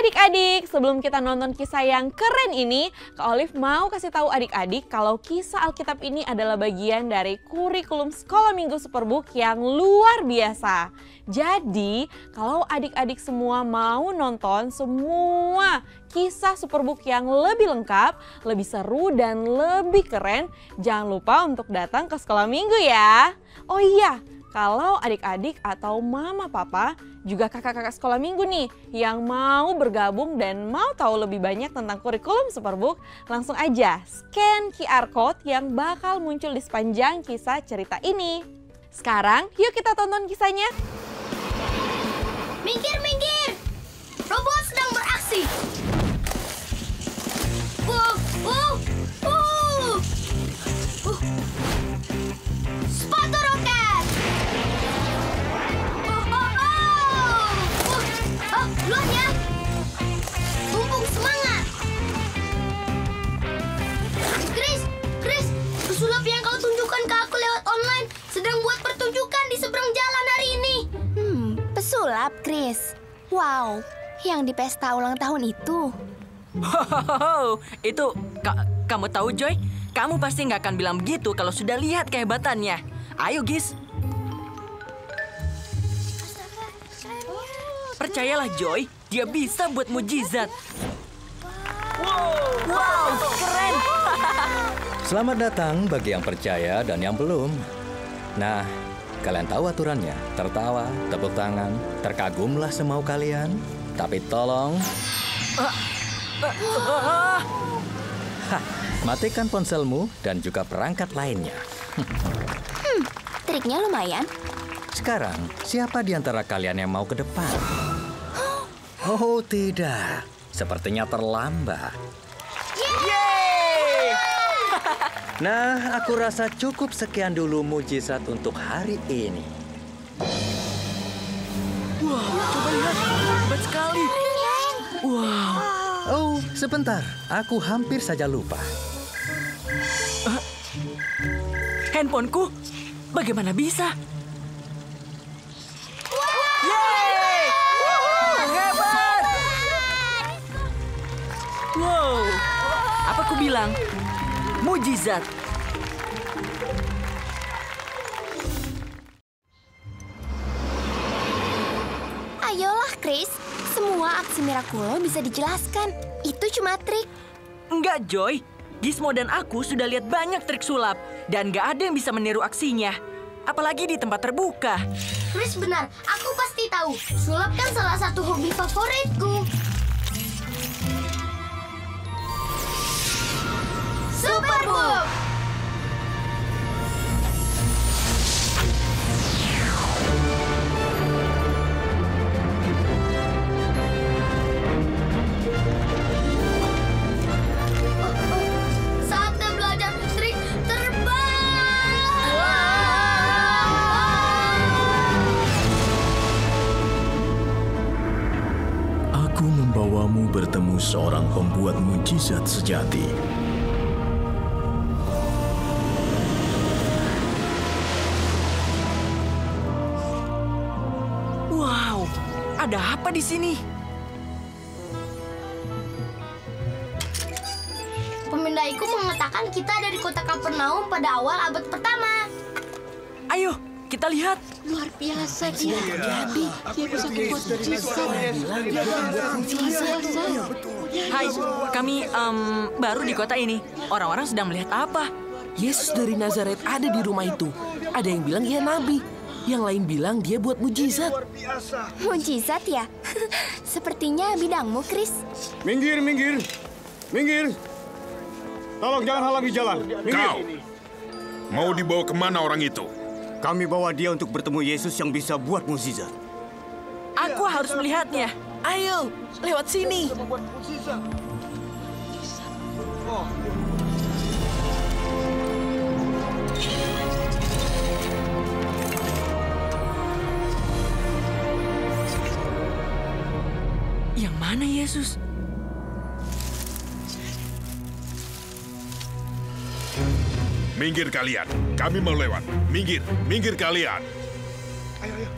Adik-adik, sebelum kita nonton kisah yang keren ini, Kak Olive mau kasih tahu adik-adik kalau kisah Alkitab ini adalah bagian dari kurikulum Sekolah Minggu Superbook yang luar biasa. Jadi, kalau adik-adik semua mau nonton semua kisah Superbook yang lebih lengkap, lebih seru dan lebih keren, jangan lupa untuk datang ke Sekolah Minggu ya. Oh iya, kalau adik-adik atau mama papa juga kakak-kakak sekolah minggu nih yang mau bergabung dan mau tahu lebih banyak tentang kurikulum Superbook, langsung aja scan QR Code yang bakal muncul di sepanjang kisah cerita ini. Sekarang yuk kita tonton kisahnya. Minggir, minggir! Robot sedang beraksi. Sepatu roket! Luarnya! Mumpung semangat! Chris, pesulap yang kau tunjukkan ke aku lewat online sedang buat pertunjukan di seberang jalan hari ini. Pesulap, Chris. Wow, yang di pesta ulang tahun itu. Itu, kamu tahu Joy? Kamu pasti nggak akan bilang begitu kalau sudah lihat kehebatannya. Ayo, Gis. Percayalah Joy, dia bisa buat mujizat. Wow, keren. Selamat datang bagi yang percaya dan yang belum. Nah, kalian tahu aturannya. Tertawa, tepuk tangan, terkagumlah semau kalian. Tapi tolong... matikan ponselmu dan juga perangkat lainnya. Triknya lumayan. Sekarang, siapa di antara kalian yang mau ke depan? Oh, tidak. Sepertinya terlambat. Yeay! Nah, aku rasa cukup sekian dulu mujizat untuk hari ini. Wow, coba lihat. Hebat sekali. Wow. Oh, sebentar. Aku hampir saja lupa. Handphoneku? Bagaimana bisa? Yeay! Hebat! Wow, apa ku bilang? Mujizat. Ayolah, Chris. Semua aksi Miraculo bisa dijelaskan. Itu cuma trik. Enggak, Joy. Gizmo dan aku sudah lihat banyak trik sulap. Dan nggak ada yang bisa meniru aksinya. Apalagi di tempat terbuka. Chris benar, aku pasti tahu. Sulap kan salah satu hobi favoritku. Superbook! Saatnya belajar trik terbang! Aku membawamu bertemu seorang pembuat mujizat sejati. Wow, ada apa di sini? Pemindaiku mengatakan kita dari kota Kapernaum pada awal abad pertama. Ayo, kita lihat. Luar biasa dia. Jadi, dia bisa membuat mujizat. Hai, kami baru di kota ini. Orang-orang sedang melihat apa? Yesus dari Nazaret ada di rumah itu. Ada yang bilang ia nabi. Yang lain bilang dia buat mujizat. Mujizat ya? Sepertinya bidangmu, Chris. Minggir, minggir. Minggir. Tolong jangan halangi jalan. Minggir. Kau, mau dibawa kemana orang itu? Kami bawa dia untuk bertemu Yesus yang bisa buat mukjizat. Aku harus melihatnya. Ayo, lewat sini. Yang mana Yesus? Minggir kalian, kami mau lewat. Minggir, minggir kalian. Ayo, ayo.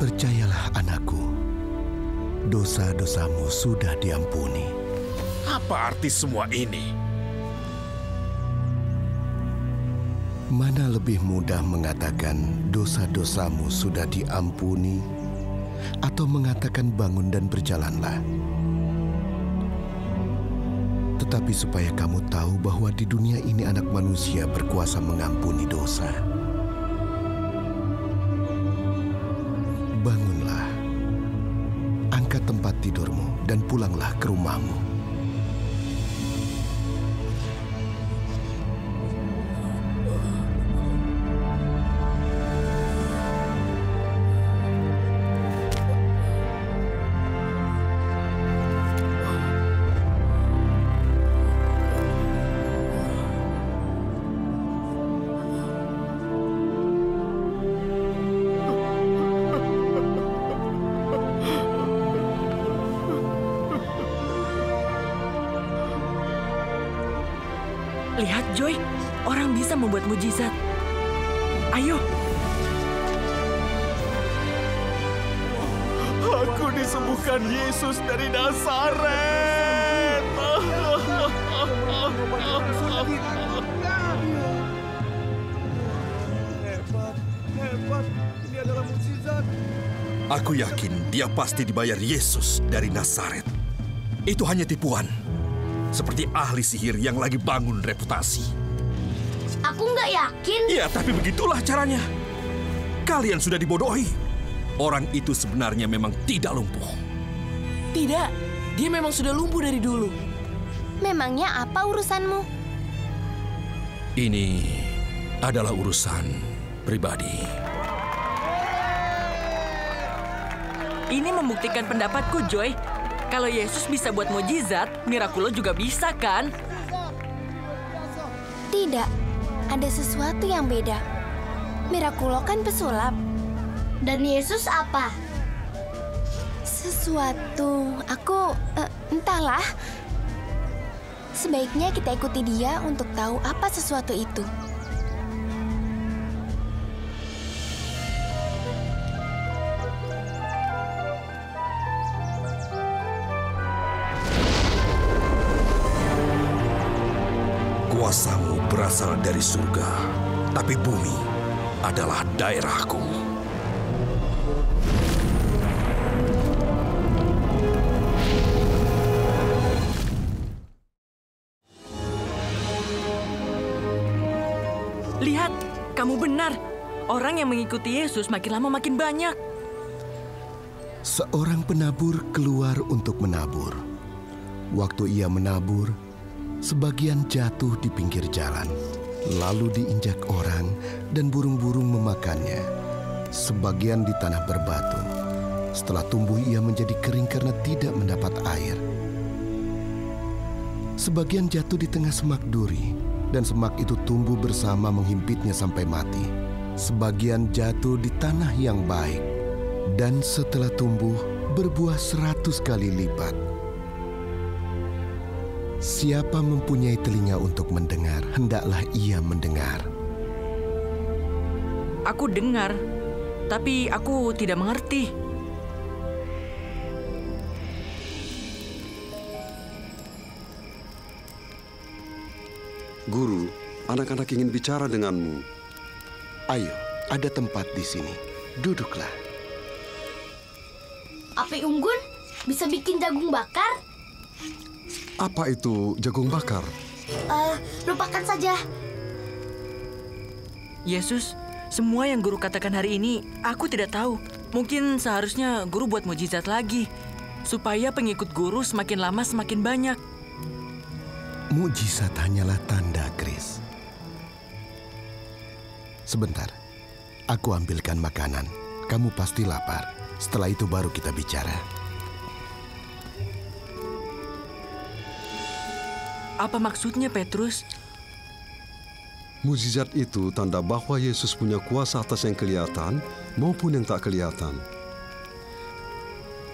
Percayalah anakku, dosa-dosamu sudah diampuni. Apa arti semua ini? Mana lebih mudah mengatakan dosa-dosamu sudah diampuni atau mengatakan bangun dan berjalanlah? Tetapi supaya kamu tahu bahwa di dunia ini anak manusia berkuasa mengampuni dosa. Bangunlah, angkat tempat tidurmu dan pulanglah ke rumahmu. Lihat, Joy. Orang bisa membuat mujizat. Ayo. Aku disembuhkan Yesus dari Nazaret. Hebat. Ini adalah mukjizat. Aku yakin dia pasti dibayar Yesus dari Nazaret. Itu hanya tipuan. Seperti ahli sihir yang lagi bangun reputasi. Aku nggak yakin. Iya, tapi begitulah caranya. Kalian sudah dibodohi. Orang itu sebenarnya memang tidak lumpuh. Tidak, dia memang sudah lumpuh dari dulu. Memangnya apa urusanmu? Ini adalah urusan pribadi. Ini membuktikan pendapatku, Joy. Kalau Yesus bisa buat mujizat, Miraculo juga bisa, kan? Tidak, ada sesuatu yang beda. Miraculo kan pesulap. Dan Yesus apa? Sesuatu, entahlah. Sebaiknya kita ikuti dia untuk tahu apa sesuatu itu. Kuasamu berasal dari surga, tapi bumi adalah daerahku. Lihat, kamu benar. Orang yang mengikuti Yesus makin lama makin banyak. Seorang penabur keluar untuk menabur. Waktu ia menabur, sebagian jatuh di pinggir jalan, lalu diinjak orang dan burung-burung memakannya. Sebagian di tanah berbatu. Setelah tumbuh ia menjadi kering karena tidak mendapat air. Sebagian jatuh di tengah semak duri, dan semak itu tumbuh bersama menghimpitnya sampai mati. Sebagian jatuh di tanah yang baik, dan setelah tumbuh berbuah 100 kali lipat. Siapa mempunyai telinga untuk mendengar, hendaklah ia mendengar. Aku dengar, tapi aku tidak mengerti. Guru, anak-anak ingin bicara denganmu. Ayo, ada tempat di sini. Duduklah. Api unggun bisa bikin jagung bakar? Apa itu jagung bakar? Lupakan saja. Yesus, semua yang guru katakan hari ini, aku tidak tahu. Mungkin seharusnya guru buat mujizat lagi, supaya pengikut guru semakin lama semakin banyak. Mujizat hanyalah tanda, Chris. Sebentar, aku ambilkan makanan. Kamu pasti lapar. Setelah itu baru kita bicara. Apa maksudnya, Petrus? Mukjizat itu tanda bahwa Yesus punya kuasa atas yang kelihatan maupun yang tak kelihatan.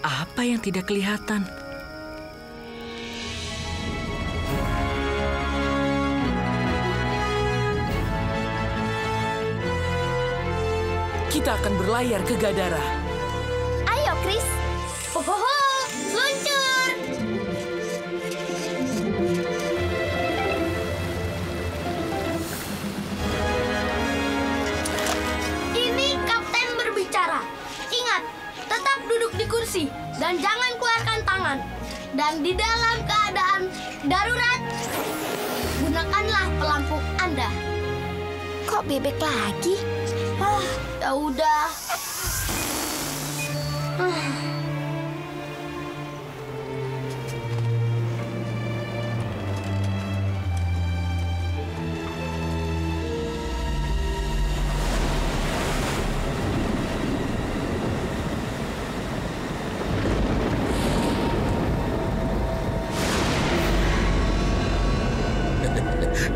Apa yang tidak kelihatan? Kita akan berlayar ke Gadara. Chris. Hohoho, luncur! Ini kapten berbicara. Ingat, tetap duduk di kursi dan jangan keluarkan tangan. Dan di dalam keadaan darurat, gunakanlah pelampung Anda. Kok bebek lagi? Ya udah.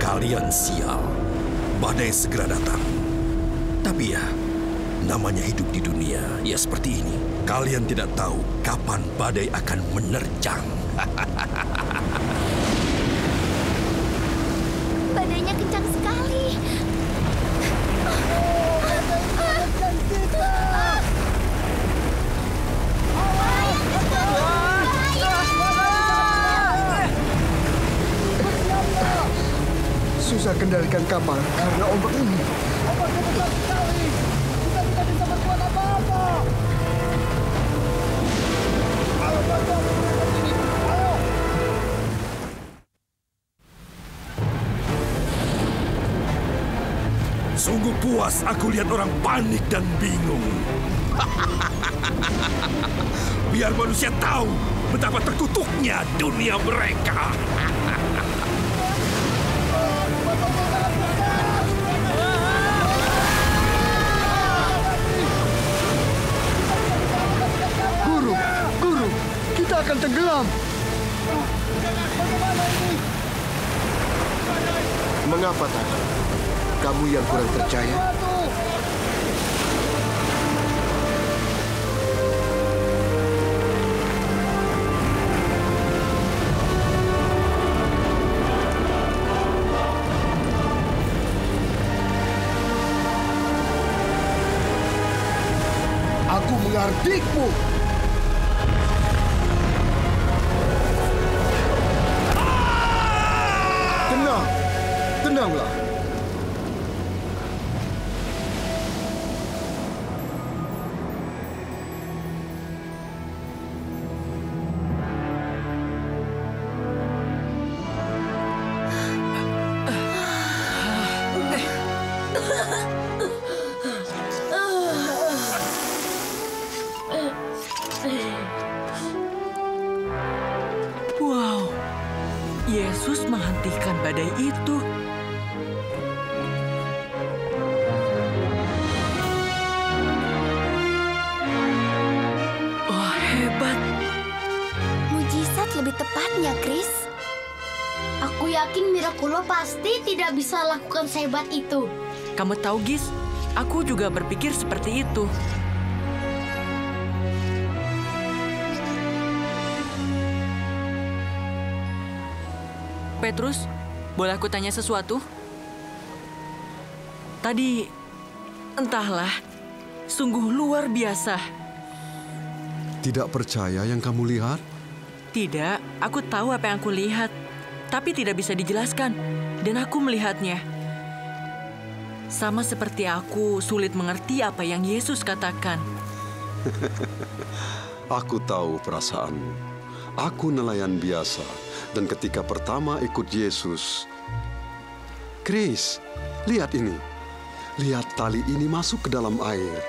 Kalian sial. Badai segera datang. Tapi ya, namanya hidup di dunia, ya seperti ini. Kalian tidak tahu kapan badai akan menerjang. Badainya kencang sekali. Susah kendalikan kapal karena ombak ini. Ombaknya besar sekali. Kita tidak bisa berbuat apa-apa. Ayo bantu aku mengangkat ini. Ayo. Sungguh puas aku lihat orang panik dan bingung. Biar manusia tahu betapa terkutuknya dunia mereka. Guru, kita akan tenggelam. Mengapa, Tan? Kamu yang kurang percaya? Aku mengardikmu. Tenang, tenanglah. Wow, Yesus menghentikan badai itu. Wah, hebat. Mujizat lebih tepatnya, Chris. Aku yakin Miraculo pasti tidak bisa lakukan sehebat itu. Kamu tahu, Gis, aku juga berpikir seperti itu. Petrus, boleh aku tanya sesuatu? Tadi, entahlah, sungguh luar biasa. Tidak percaya yang kamu lihat? Tidak, aku tahu apa yang aku lihat, tapi tidak bisa dijelaskan, dan aku melihatnya. Sama seperti aku sulit mengerti apa yang Yesus katakan. Aku tahu perasaanmu. Aku nelayan biasa, dan ketika pertama ikut Yesus... Chris, lihat ini. Lihat tali ini masuk ke dalam air.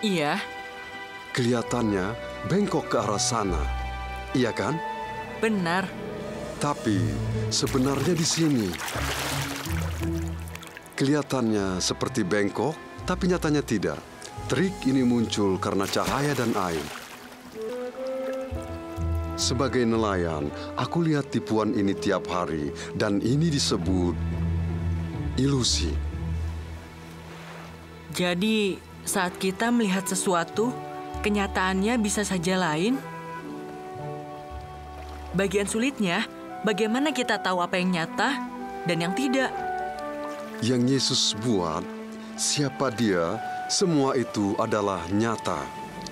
Iya. Kelihatannya bengkok ke arah sana. Iya kan? Benar. Tapi sebenarnya di sini. Kelihatannya seperti bengkok, tapi nyatanya tidak. Trik ini muncul karena cahaya dan air. Sebagai nelayan, aku lihat tipuan ini tiap hari, dan ini disebut ilusi. Jadi, saat kita melihat sesuatu, kenyataannya bisa saja lain. Bagian sulitnya, bagaimana kita tahu apa yang nyata dan yang tidak. Yang Yesus buat, siapa Dia, semua itu adalah nyata.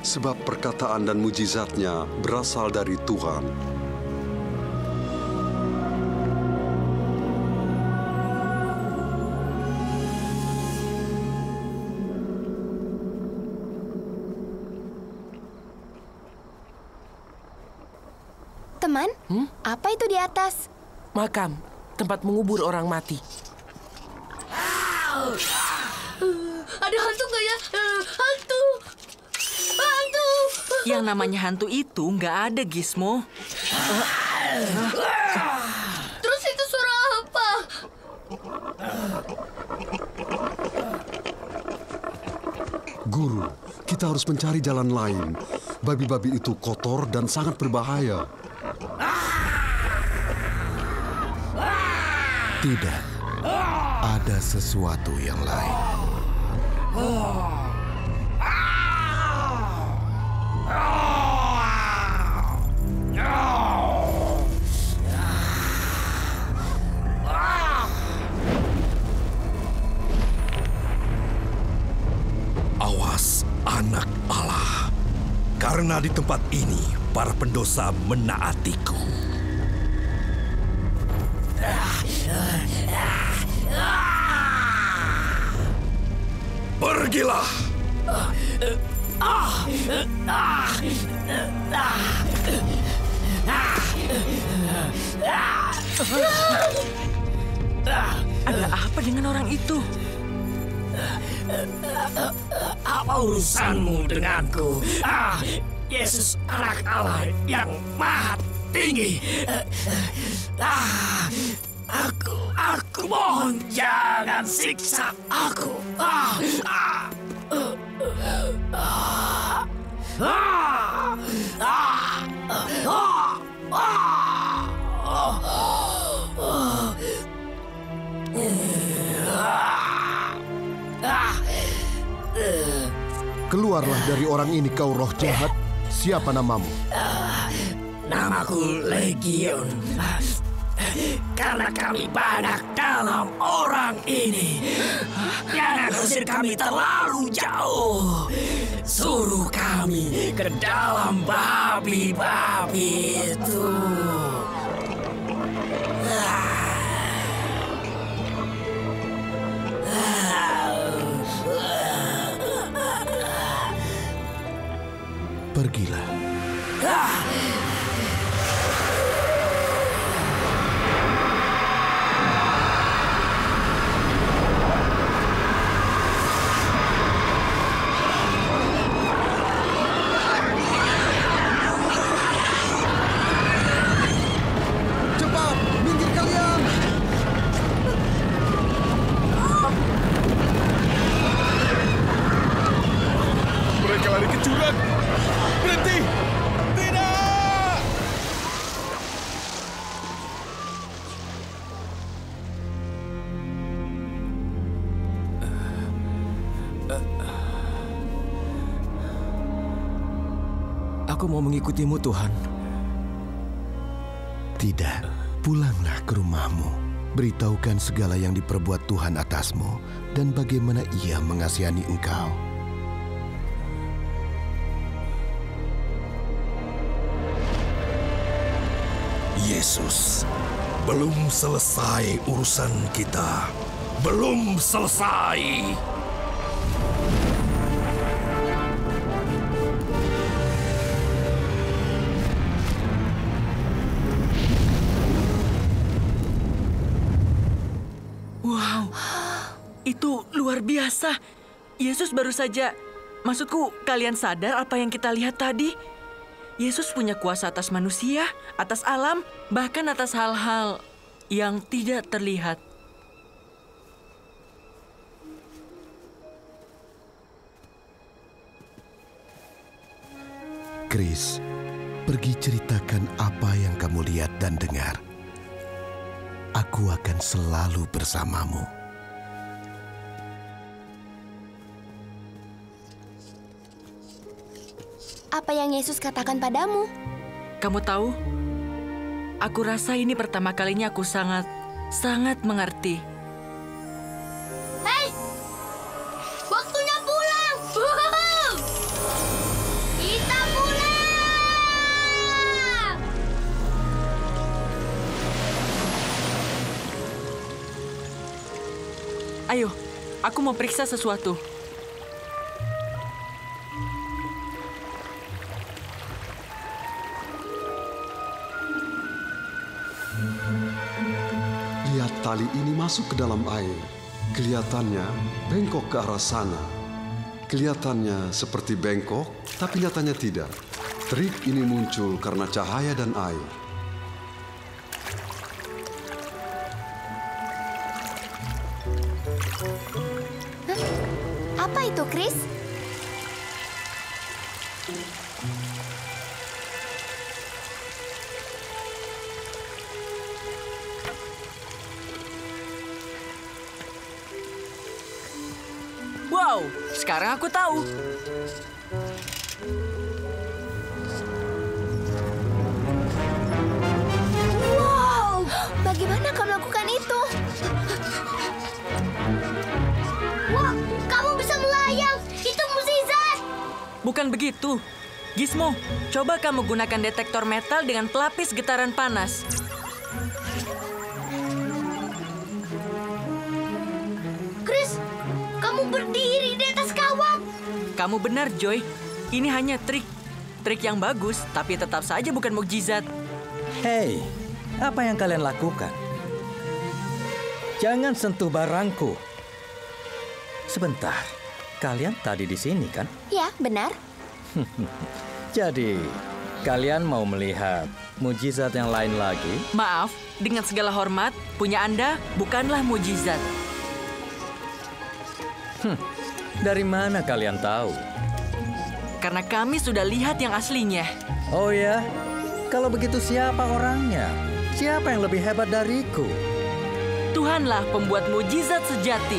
sebab perkataan dan mujizatnya berasal dari Tuhan. Teman, apa itu di atas? Makam, tempat mengubur orang mati. Ada hantu nggak ya? Hantu! Hantu! Yang namanya hantu itu nggak ada, Gizmo. Terus itu suara apa? Guru, kita harus mencari jalan lain. Babi-babi itu kotor dan sangat berbahaya. Tidak, ada sesuatu yang lain. Awas, anak Allah. Karena di tempat ini, para pendosa menaatiku. Pergilah. Ada apa dengan orang itu? Apa urusanmu denganku? Yesus anak Allah yang maha tinggi. Aku mohon jangan siksa aku. Keluarlah dari orang ini, kau roh jahat. Siapa namamu? Namaku Legion. Karena kami banyak dalam orang ini. Jangan usir kami terlalu jauh. Suruh kami ke dalam babi-babi itu. Pergilah. Cepat, minggir kalian! Mereka lari ke jurang. Berhenti! Tidak! Aku mau mengikutimu, Tuhan. Tidak, pulanglah ke rumahmu. Beritahukan segala yang diperbuat Tuhan atasmu dan bagaimana Ia mengasihani engkau. Yesus, belum selesai urusan kita. Belum selesai. Wow, itu luar biasa. Yesus baru saja, maksudku kalian sadar apa yang kita lihat tadi? Yesus punya kuasa atas manusia, atas alam, bahkan atas hal-hal yang tidak terlihat. Chris, pergi ceritakan apa yang kamu lihat dan dengar. Aku akan selalu bersamamu. Apa yang Yesus katakan padamu? Kamu tahu, aku rasa ini pertama kalinya aku sangat mengerti. Hei! Waktunya pulang! Ayo, aku mau periksa sesuatu. Lihat tali ini masuk ke dalam air. Kelihatannya bengkok ke arah sana. Kelihatannya seperti bengkok, tapi nyatanya tidak. Trik ini muncul karena cahaya dan air. Apa itu, Chris? Wow, sekarang aku tahu. Wow, bagaimana kau melakukan itu? Wah, kamu bisa melayang. Itu mukjizat. Bukan begitu. Gizmo, coba kamu gunakan detektor metal dengan pelapis getaran panas. Chris, kamu berdiri di atas kawat. Kamu benar, Joy. Ini hanya trik. Trik yang bagus, tapi tetap saja bukan mukjizat. Hei, apa yang kalian lakukan? Jangan sentuh barangku. Sebentar, kalian tadi di sini kan? Ya, benar. Jadi, kalian mau melihat mukjizat yang lain lagi? Maaf, dengan segala hormat, punya Anda bukanlah mukjizat. Dari mana kalian tahu? Karena kami sudah lihat yang aslinya. Oh ya? Kalau begitu siapa orangnya? Siapa yang lebih hebat dariku? Tuhanlah pembuat mukjizat sejati.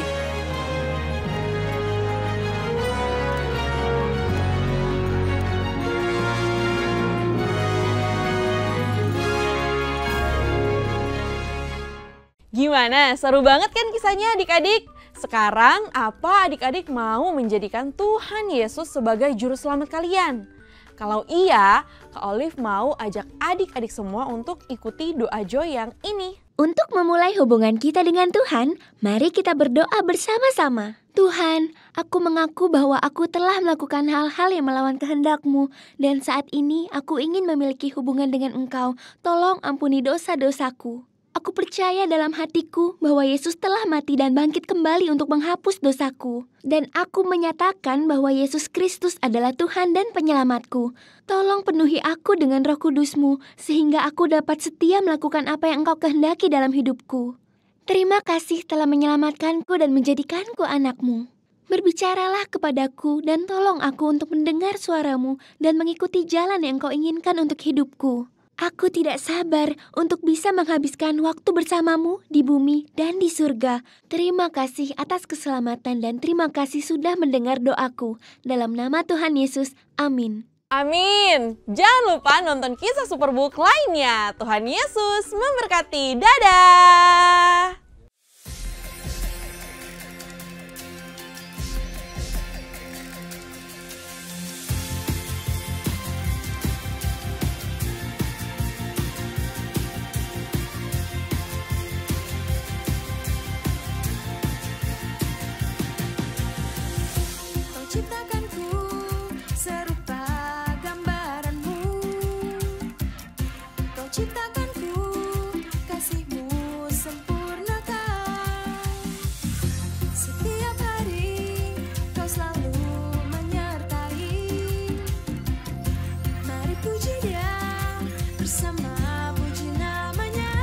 Gimana? Seru banget kan kisahnya adik-adik? Sekarang apa adik-adik mau menjadikan Tuhan Yesus sebagai juru selamat kalian? Kalau iya, Kak Olive mau ajak adik-adik semua untuk ikuti doa Joy yang ini. Untuk memulai hubungan kita dengan Tuhan, mari kita berdoa bersama-sama. Tuhan, aku mengaku bahwa aku telah melakukan hal-hal yang melawan kehendak-Mu, dan saat ini aku ingin memiliki hubungan dengan Engkau. Tolong ampuni dosa-dosaku. Aku percaya dalam hatiku bahwa Yesus telah mati dan bangkit kembali untuk menghapus dosaku. Dan aku menyatakan bahwa Yesus Kristus adalah Tuhan dan penyelamatku. Tolong penuhi aku dengan Roh Kudus-Mu, sehingga aku dapat setia melakukan apa yang Engkau kehendaki dalam hidupku. Terima kasih telah menyelamatkanku dan menjadikanku anak-Mu. Berbicaralah kepadaku dan tolong aku untuk mendengar suara-Mu dan mengikuti jalan yang Engkau inginkan untuk hidupku. Aku tidak sabar untuk bisa menghabiskan waktu bersama-Mu di bumi dan di surga. Terima kasih atas keselamatan dan terima kasih sudah mendengar doaku. Dalam nama Tuhan Yesus, amin. Amin. Jangan lupa nonton kisah Superbook lainnya. Tuhan Yesus memberkati. Dadah. Ciptakanku serupa gambaran-Mu. Kau ciptakanku, kasih-Mu sempurnakan. Setiap hari Kau selalu menyertai. Mari puji Dia bersama puji nama-Nya.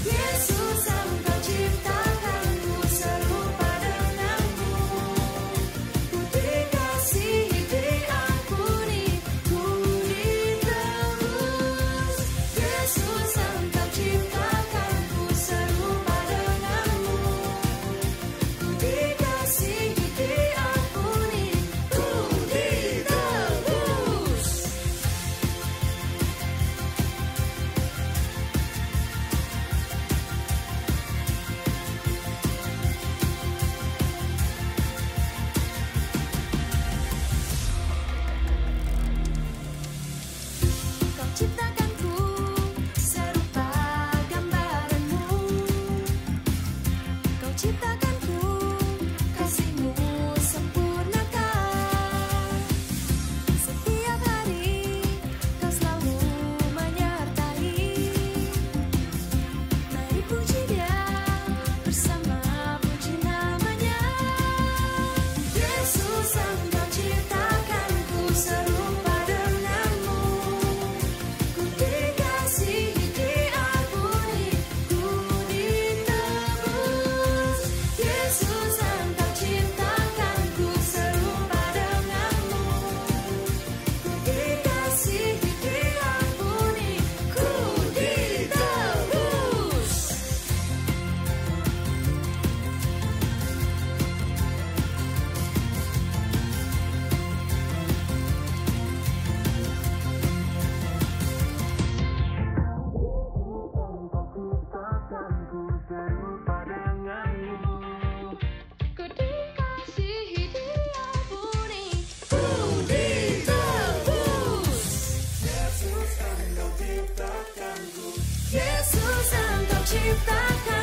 Yesus, Engkau ciptakanku serupa denganmu. Yesus, Engkau ciptakan